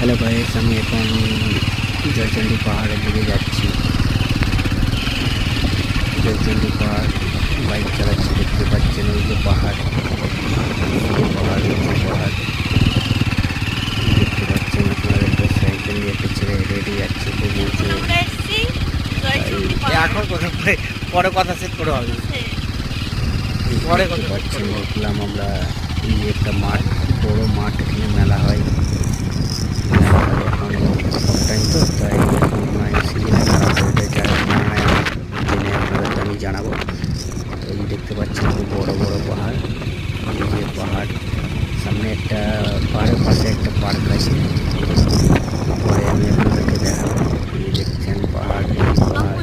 Hello guys, আমি এখন জয়চণ্ডী পাহাড়ের দিকে যাচ্ছি। জয়চণ্ডী পাহাড় বাইক চালাচ্ছি, দেখতে পাচ্ছেন ওই যে পাহাড়, পাহাড় দেখতে পাচ্ছেন আপনারা। একটা সাইকেল নিয়ে একটা ছেলে হেঁটে যাচ্ছে, খুব উঁচু। এখন কথা পরে কথা সেট করে হবে, পরে কথা পাচ্ছেন। দেখলাম আমরা এই যে একটা মাঠ, বড় মাঠ, এখানে মেলা হয়। এখন টাইম তো, তাই এখন সিজনে মেলা হয়, জেনে আপনাদেরকে আমি জানাবো। এই যে দেখতে পাচ্ছেন খুব বড় বড় পাহাড়, এই যে পাহাড়, সামনে একটা পাহাড়ের পাশে একটা পার্ক আছে, পরে আমি আপনাদেরকে দেখাবো। এই যে দেখছেন পাহাড়, পাহাড়।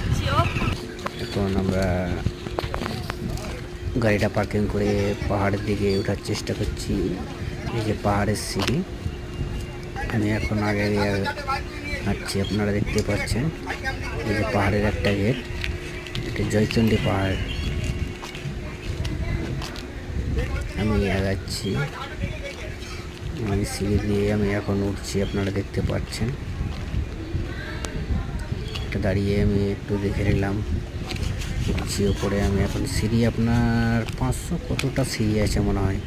এখন আমরা গাড়িটা পার্কিং করে পাহাড়ের দিকে ওঠার চেষ্টা করছি। এই যে পাহাড়ের সিঁড়ি, আমি এখন আগে হাঁটছি, আপনারা দেখতে পাচ্ছেন। এই যে পাহাড়ের একটা গেট, এটা জয়চণ্ডী পাহাড়। আমি আগাচ্ছি, আমি সিঁড়ি দিয়ে আমি এখন উঠছি, আপনারা দেখতে পাচ্ছেন। এটা দাঁড়িয়ে আমি একটু দেখে নিলাম, উঠছি ওপরে। আমি এখন সিঁড়ি আপনার 500 কতটা সিঁড়ি আছে মনে হয়,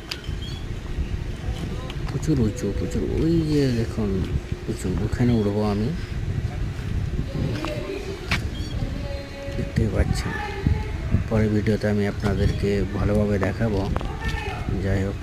প্রচুর উঁচু, প্রচুর। ওই যে দেখুন উঁচু, ওখানে উঠবো আমি, দেখতেই পাচ্ছেন। পরের ভিডিওতে আমি আপনাদেরকে ভালোভাবে দেখাবো। যাই হোক।